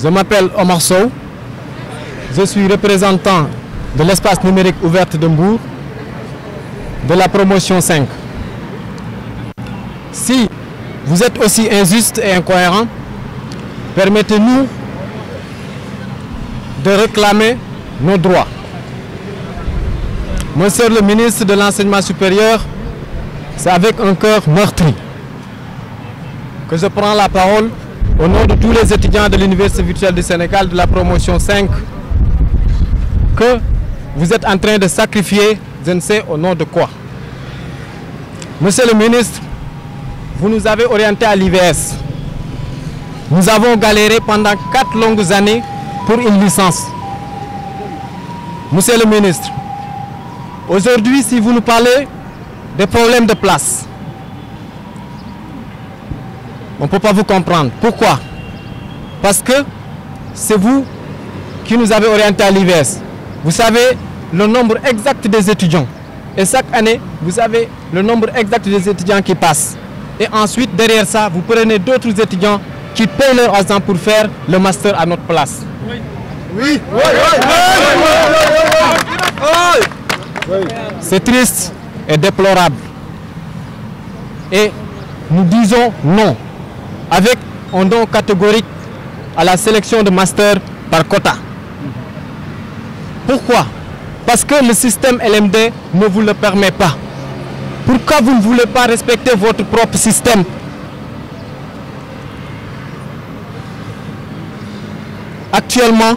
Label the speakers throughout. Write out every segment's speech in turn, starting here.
Speaker 1: Je m'appelle Omar Sow. Je suis représentant de l'espace numérique ouverte de Mbour, de la promotion 5. Si vous êtes aussi injuste et incohérent, permettez-nous de réclamer nos droits. Monsieur le ministre de l'Enseignement supérieur, c'est avec un cœur meurtri que je prends la parole au nom de tous les étudiants de l'Université virtuelle du Sénégal de la promotion 5 que vous êtes en train de sacrifier, je ne sais au nom de quoi. Monsieur le ministre, vous nous avez orientés à l'IVS. Nous avons galéré pendant 4 longues années pour une licence. Monsieur le ministre, aujourd'hui, si vous nous parlez des problèmes de place, on ne peut pas vous comprendre. Pourquoi? Parce que c'est vous qui nous avez orientés à l'IVS. Vous savez le nombre exact des étudiants. Et chaque année, vous savez le nombre exact des étudiants qui passent. Et ensuite, derrière ça, vous prenez d'autres étudiants qui payent leur argent pour faire le master à notre place. Oui. Oui. Oui. C'est triste et déplorable. Et nous disons non, avec un non catégorique à la sélection de master par quota. Pourquoi? Parce que le système LMD ne vous le permet pas. Pourquoi vous ne voulez pas respecter votre propre système? Actuellement,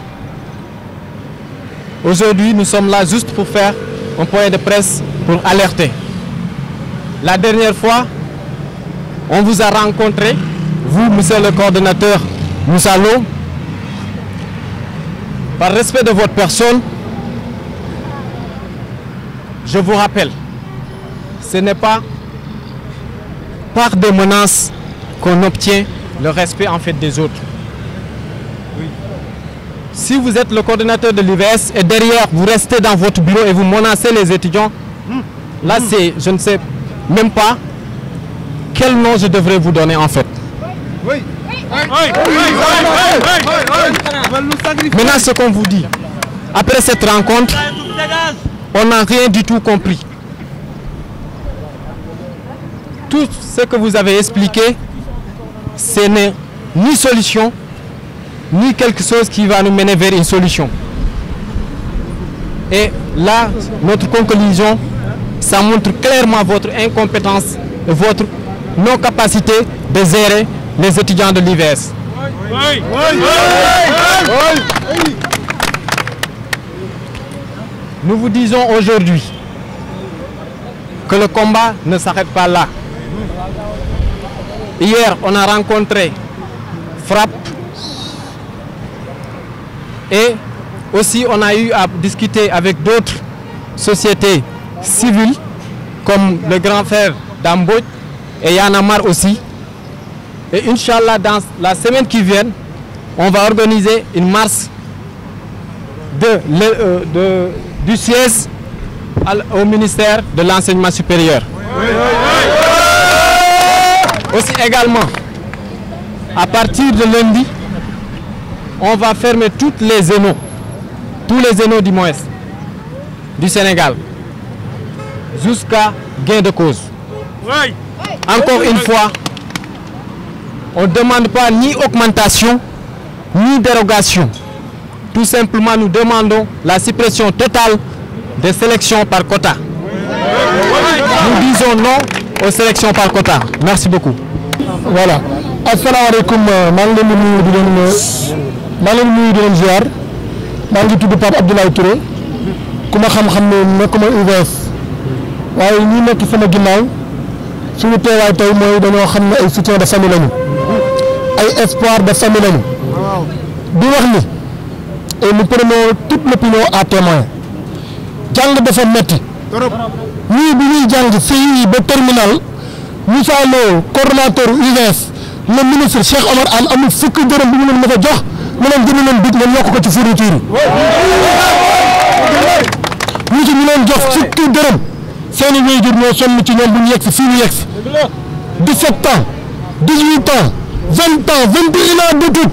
Speaker 1: aujourd'hui, nous sommes là juste pour faire un point de presse pour alerter. La dernière fois, on vous a rencontré, vous, monsieur le coordonnateur Moussa Lo, par respect de votre personne, je vous rappelle, ce n'est pas par des menaces qu'on obtient le respect en fait des autres. Oui. Si vous êtes le coordonnateur de l'IVS et derrière vous restez dans votre bureau et vous menacez les étudiants, là c'est, je ne sais même pas quel nom je devrais vous donner en fait. Oui. Maintenant ce qu'on vous dit, après cette rencontre, on n'a rien du tout compris. Tout ce que vous avez expliqué, ce n'est ni solution, ni quelque chose qui va nous mener vers une solution. Et là, notre conclusion, ça montre clairement votre incompétence et votre non-capacité de gérer les étudiants de l'IVS. Nous vous disons aujourd'hui que le combat ne s'arrête pas là. Hier, on a rencontré FRAPP et aussi on a eu à discuter avec d'autres sociétés civiles comme le grand frère d'Amboj et Y'en a marre aussi. Et Inch'Allah, dans la semaine qui vient, on va organiser une marche du siège au ministère de l'Enseignement supérieur. Aussi également, à partir de lundi, on va fermer toutes les ENO, tous les ENO du moins, du Sénégal, jusqu'à gain de cause. Encore une fois, on ne demande pas ni augmentation, ni dérogation. Tout simplement, nous demandons la suppression totale des sélections par quota. Nous disons non aux sélections par quota. Merci beaucoup.
Speaker 2: Voilà. Assalamu alaikum. maa ngi leen di nuyu ziar maa ngi tudd Pape Abdoulaye Touré ku ma xam-xam ne nekkuma UVS waaye ñi nekk sama ginnaaw suñu teewaay tey mooy dañoo xam ne ay soutien de famille lañu ay espoir de famille lañu di wax ni et nous prenons toute l'opinion à témoin jàng dafa metti ñii bi ñuy jàng CI ba terminal Moussa Lo coordonnateur UVS le ministre Cheikh Omar Anne amul fukki dërëm bi ñu leen mën a jox mu leen gën leen dig ngeen yokk ko ci fourniture yi ñu leen jox fukki dërëm seeni waajur ñoo sonn ci ñoom bu ñu yegg si fii ñu yegg si 17 ans 18 ans 20 ans 21 ans d'études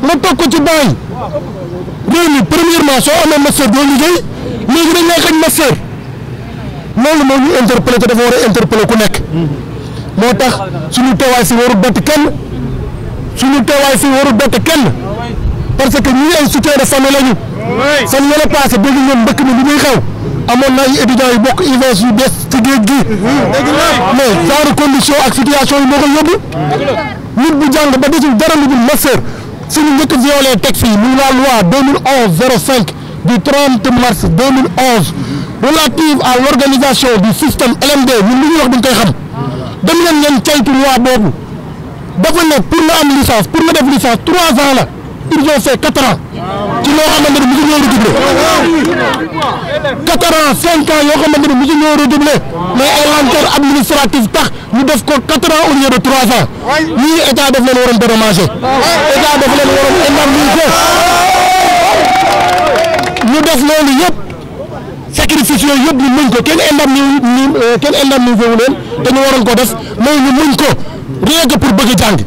Speaker 2: nga toog ko ci banc yi réew mi premièrement soo amee master doo liggéey léegi dañ lay xañ master loolu moo ñu interpellé te dafa war a interpellé ku nekk moo tax suñu teewaay si warul bett kenn parce que ñii ay soutien de famille lañu fan yële passé dégg ngeen mbëkk mi li muy xew amoon na ay étudiants yu bokk UVS yu des ci géej gi mais genre condition ak situation yi moo ko yóbbu nit bu jàng ba desul dara lu dul master suñu njëkk violé texte yi muy la loi 2011-05 du 30 mars 2011 relative à l'organisation du système LMD ñun li ñuy wax duñ koy xam dem leen ngeen caytu loi boobu dafa ne pour nga am licence pour nga def licence 3 ans la ils ont fait 4 ans ci loo xamante ne mosu ñoo redoublé 4 ans 5 ans yoo xamante ne mosu ñoo redoublé mais ay lenteur administrative tax ñu def ko 4 ans au lieu de 3 ans ñii état daf leen waroon dédommager état daf leen waroon indemniser ñu def loolu yëpp sacrifice yooyu yëpp ñu muñ ko kenn indemnisé wu leen te ñu waroon ko def mais ñu muñ ko rien que pour bëgg a jàng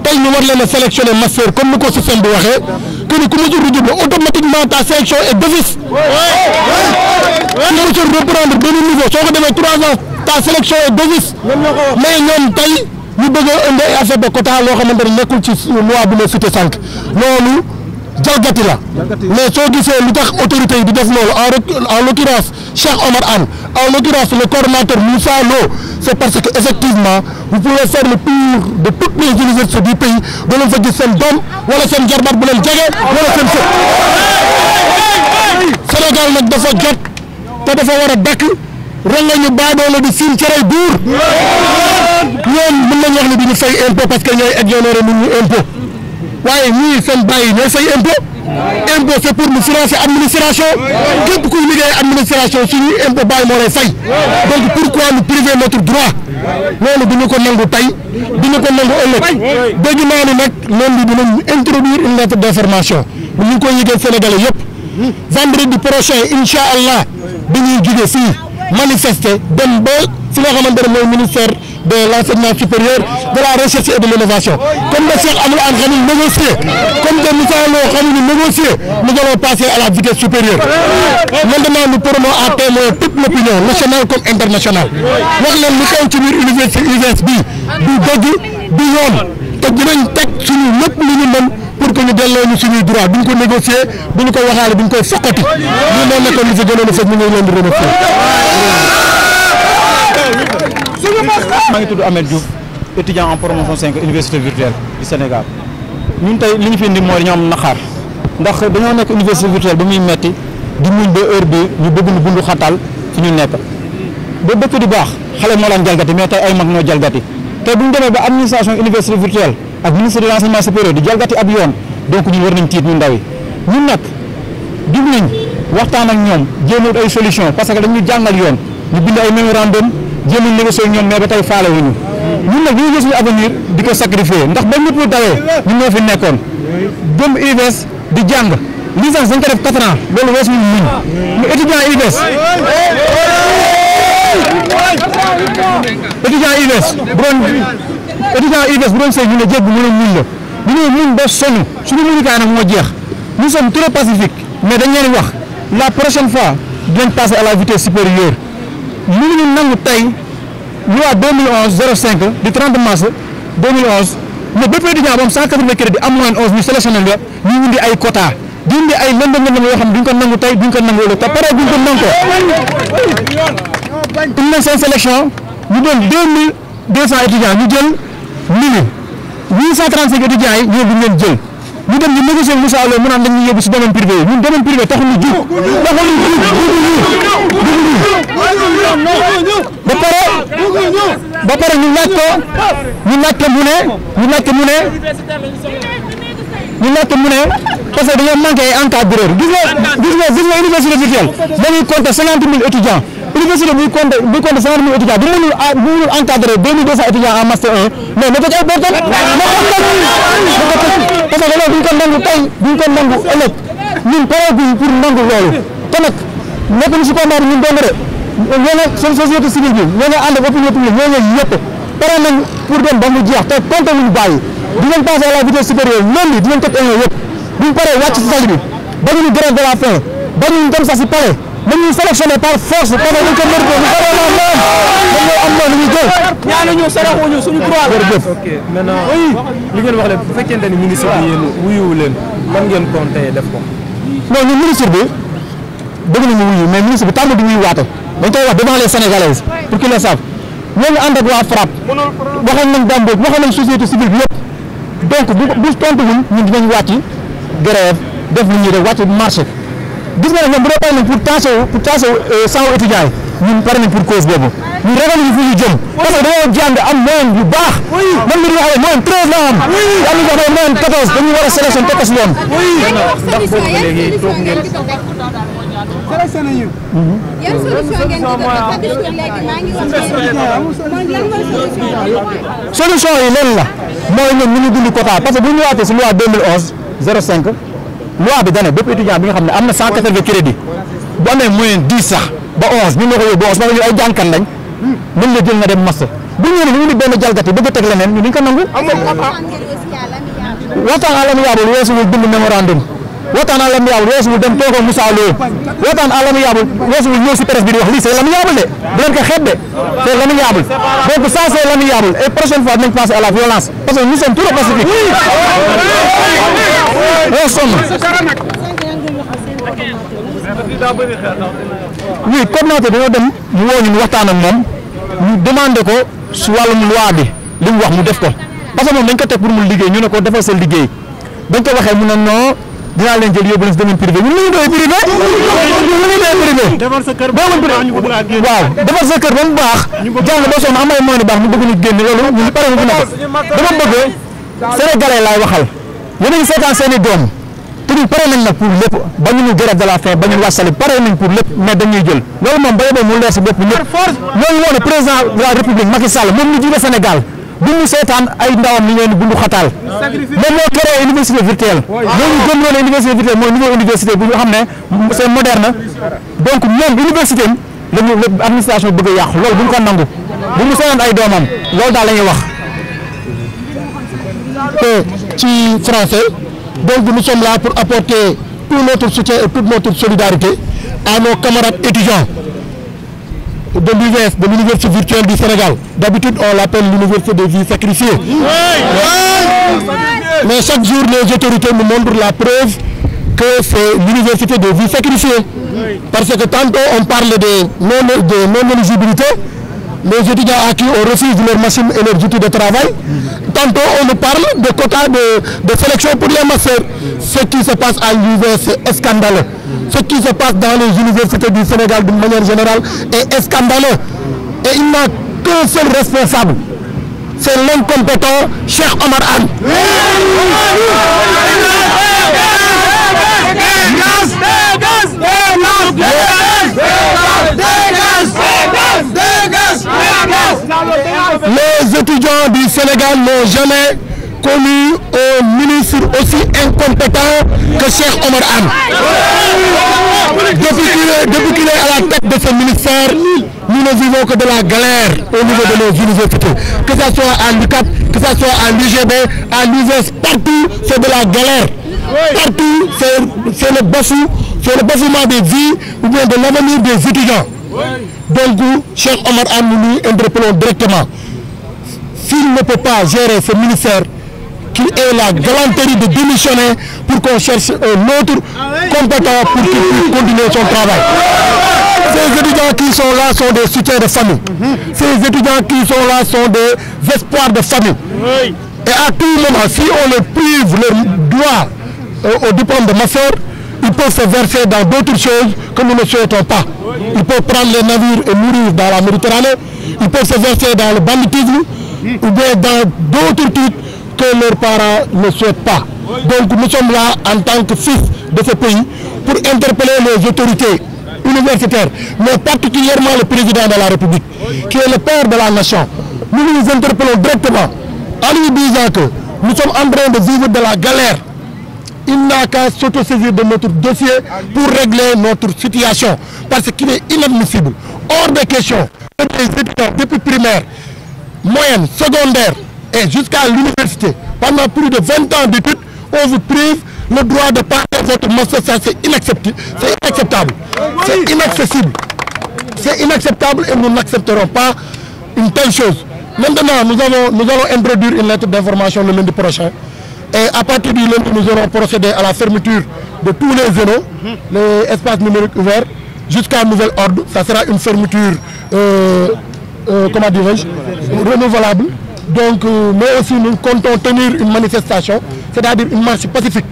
Speaker 2: tey ñu war leen a sélectionner master comme ni ko système bi waxee que ni ku ma jur redoublé automatiquement ta sélection est d'office. ku ma jur reprendre benn niveau soo ko demee 3 ans ta sélection est d'office mais ñoom tey ñu bëgg a indi affaire de quota loo xamante ne nekkul ci loi bi ma cité sànq loolu jalgati la mais soo gisee lu tax autorité yi di def loolu en l'occurrence Cheikh Omar Anne en l'occurrence le coordonnateur Moussa Lo c'est parce que effectivement vous pouvez faire le tour de toutes les universités du pays doo leen fa gis seen doom wala seen jarbaat bu leen jege wala seen sët Sénégal nag dafa jot te dafa war a dakk ronga ñu baadoo la di siin cerey buur ñoom mën nañu wax ne bi ñu fay impôt parce que ñooy exonéré nit ñi impôt waaye ñii seen bàyyi ñooy fay impôt c'est pour ñu financer administration képp kuy liggéey administration suñuy impôt bàyyi moo lay fay donc pourquoi nous priver notre droit loolu du ñu ko nangu tey du ñu ko nangu ëllëg dégg naa ni nag lundi dinañ introduire une lettre d'information bu ñu koy yëgal Sénégalais yëpp vendredi prochain incha allah dañuy jóge fii manifester dem ba fi nga xamante ne mooy ministère de l'enseignement supérieur de la recherche et de l'innovation comme le Cheikh Amadou Anne xamul négocier comme que Moussa Lo xamul négocier nous allons passer à la vitesse supérieure maintenant nous prenons à témoin toute l'opinion nationale comme internationale wax leen lu xew ci biir université UVS bi du dëgg du yoon te dinañ teg suñu lépp lu ñu mën pour que ñu delloo ñu suñuy droit duñ ko négocier duñ ko waxaale duñ koy fokkati ñu moo nekkoon li fi gënoon a fekk ñu ngi leen di remercier.
Speaker 3: maa ngi tudd Amel Diouf étudiant en promotion 5 université virtuelle du Sénégal ñun tey li ñu fi indi mooy ñoo am naqar ndax dañoo nekk université virtuelle ba muy metti di muñ ba heure bi ñu bëgg ñu bundu xatal fi ñu nekk ba dëkk di baax xale moo laan jalgati mais tey ay mag ñoo jalgati tey bu ñu demee ba administration université virtuelle ak ministre de l'enseignement supérieur di jalgati ab yoon donc ñun war nañ tiit ñu ndaw yi ñun nag jug nañ waxtaan ak ñoom jéem ay solution parce que dañu jàngal yoon ñu bind ay mémorandum jéem a négocier ñoom mais ba tey faale wuñu ñun nag ñu ngi gis ñu avenir di ko sacrifier ndax ba ñëpp dawee ñun ñoo fi nekkoon gëm UVS di jàng licence dañ ko def 4 ans loolu weesu ñu muñ mu étudiant UVS bu doon sëy ñu ne jégg mu ne muñ la ñu ne muñ ba sonn suñu muñukaay nag moo jeex nous sommes très pacifiques mais dañ leen wax la prochaine fois dinañ passer à la vitesse supérieure mënuñu nangu tey loi 2011-05 du 30 mars 2011 mais bépp étudiant bu am 180 crédits am moyenne 11 ñu sélectionné nga ñu indi ay quota di indi ay lëndëm yoo xam ne duñ ko nangu tey duñ ko nangu ëllëg te pare duñ ko nangu ko. une nañ seen sélection ñu doon 2200 étudiants ñu jël 835 étudiants yi ñoo duñ leen jël ñu dem ñu négocier Moussa Lo mu naan dañuy yóbbu si domaine privé yi ñun domaine privé taxul ñu jug ba pare ñu laaj ko mu ne parce que dañoo manqué ay encadreur gis nga université virtuelle dañuy compter 50 000 étudiants université buy compter 50 000 étudiants bu mënul encadrer 2200 étudiants en master 1 mais na ko ci ay bortam parce que loolu duñ ko nangu tey duñ ko nangu ëllëg ñun pareeguñ pour nangu loolu te nag nekkuñu si combat bi ñun dong de ñoo ne seen société civile bi ñoo ngi ànd ak opinion publique ñoo ngi yëpp pare nañ pour dem ba mu jeex te compté wuñ bàyyi
Speaker 2: dinañ passer à la vitesse supérieure lundi dinañ teg émission yëpp bu ñu paree wàcc si salle bi ba ñu grève de la faim ba ñu dem sax si palais dañuy sélectionné par force parce que dañ ko mérité ñu paree la même dañoo am loolu ñu jël.
Speaker 1: ñaanuñu saraxuñu suñu droit la.
Speaker 2: jërëjëf.
Speaker 1: ok maintenant li ngeen wax leen bu fekkente ni ministre bi yéen wuyuwu leen lan ngeen compté def ko.
Speaker 2: non ñun ministre bi bëgg nañu wuyu mais ministre bi tàmm di wuyu waate dañ koy wax devant les Sénégalais pour qu'ils le savent ñoo ngi ànd ak waa FRAPP waxoon nañ Damboj waxoon nañ société civile bi yëpp donc bu tontuwul ñun dinañ wàcc grève def lu ñuy def wàcc marché gis nga ne ñoom bu dee pare nañ pour tasser 100 étudiants yi ñun pare nañ pour cause boobu ñu ragal ñu fi ñu jëm parce que dañoo jàng am moyen yu baax man mi di wax moyen 13 la am am ñu jox moyen 14 dañu war a sélection tekk si yoon.
Speaker 1: ndax boobu léegi toog ngeen.
Speaker 4: yan solution ngeen di def parce que léegi maa ngi wax
Speaker 2: solution yi leen la mooy ñoom ñu ngi dindi quota parce que bu ñu ñëwaatee si loi 2011 05 loi bi dane bépp étudiant bi nga xam ne am na 180 crédits bu amee moyen 10 sax ba 11 ñu ne ko yóbbu 11 parce que ñu ay jànkan lañ mën la jël nga dem master bu ñu ne ñu ni benn jalgati bëgg a teg leneen ñu duñ ko nangu. waxtaan à l'amiable weesuwul bind mémorandum waxtaan à l'amiable weesuwul dem toogoo Moussa Lo waxtaan à l'amiable weesuwul ñëw si presse bi di wax lii c'est l'amiable de bu leen ko xeeb de c'est l'amiable donc ça c'est l'amiable et prochaine fois dinañ passer à la violence parce que nous sommes tous pacifiques. oui coordinateur dañoo dem ñu woo ñu waxtaan ak moom ñu demandé ko su wàllum loi bi li mu wax mu def ko parce que moom dañ ko teg pour mu liggéey ñu ne ko defal sa liggéey dañ ko waxee mu ne non dinaa leen jël yóbbu leen si domaine privé ñun ñu doy privé defar sa kër waaw defar sa kër ba mu baax jàng ba sonn am ay moyens baax mu bëgg ñu génne loolu ñu pare bu nekk dama bëgg sénégalais laay waxal yéen a ngi seetaan seen i doom te ñu pare nañ nag pour lépp ba ñu grève de la faim ba ñu wàccali pare nañ pour lépp mais dañuy jël loolu moom ba yóbboo mu leer si bopp ñëpp loolu moo ne président de la république Macky Sall moom ñu jiite Sénégal bu ñu seetaan ay ndawam ñu leen bundu xataal moom moo créé université virtuelle ñooñu gëm loolu université virtuelle mooy nouvelle université bu ñu xam ne c'est moderne donc moom université am lañu administration bëgg a yàqu loolu bu ñu ko nangu bu ñu seetaan ay doomam loolu daal la ñuy wax ci français. Donc nous sommes là pour apporter tout notre soutien et toute notre solidarité à nos camarades étudiants de l'UVS, de l'Université virtuelle du Sénégal. D'habitude, on l'appelle l'Université des vies sacrifiées. Mais chaque jour, les autorités nous montrent la preuve que c'est l'Université des vies sacrifiées. Parce que tantôt, on parle de non-éligibilité. Les étudiants à qui on refuse leurs machines et leurs outils de travail. Tantôt on nous parle de quotas de sélection pour les masters. Ce qui se passe à l'UVS est scandaleux. Ce qui se passe dans les universités du Sénégal d'une manière générale est scandaleux. Et il n'a qu'un seul responsable. C'est l'incompétent Cheikh Omar Anne. Les étudiants du Sénégal n'ont jamais connu un ministre aussi incompétent que Cheikh Omar Anne. Depuis qu'il est à la tête de ce ministère, nous ne vivons que de la galère au niveau de nos universités. Que ce soit à l'UCAP, que ce soit à l'UGB, à l'UVS, partout c'est de la galère. Partout c'est le bafouement des vies ou bien de l'avenir des étudiants. Donc, Cheikh Omar Anne, nous interpellons directement. S'il ne peut pas gérer ce ministère, qu'il ait la galanterie de démissionner pour qu'on cherche un autre compétent pour qu'il puisse continuer son travail. Ces étudiants qui sont là sont des soutiens de famille. Ces étudiants qui sont là sont des espoirs de famille. Et à tout moment, si on les prive leur droit au diplôme de master, ils peuvent se verser dans d'autres choses que nous ne souhaitons pas. Ils peuvent prendre les navires et mourir dans la Méditerranée. Ils peuvent se verser dans le banditisme ou bien dans d'autres trucs que leurs parents ne souhaitent pas. Donc nous sommes là en tant que fils de ce pays pour interpeller les autorités universitaires, mais particulièrement le président de la République, qui est le père de la nation. Nous nous interpellons directement en lui disant que nous sommes en train de vivre de la galère. Il n'a qu'à s'autosaisir de notre dossier pour régler notre situation, parce qu'il est inadmissible, hors de question, que les étudiants depuis primaire, moyenne, secondaire et jusqu'à l'université pendant plus de 20 ans d'études, on vous prive le droit de passer votre master, ça c'est inacceptable. C'est inaccessible. C'est inacceptable et nous n'accepterons pas une telle chose. Maintenant, nous allons introduire une lettre d'information le lundi prochain. Et à partir du lundi, nous aurons procédé à la fermeture de tous les zénos, les espaces numériques ouverts, jusqu'à nouvel ordre. Ça sera une fermeture, comment dirais-je, renouvelable. Donc, mais aussi nous comptons tenir une manifestation, c'est-à-dire une marche pacifique,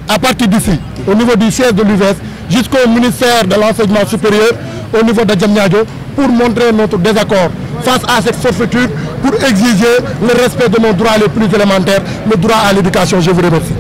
Speaker 2: à partir d'ici, au niveau du siège de l'UVS, jusqu'au ministère de l'Enseignement supérieur, au niveau de Diamniadio, pour montrer notre désaccord face à cette forfaiture, pour exiger le respect de nos droits les plus élémentaires, le droit à l'éducation. Je vous remercie.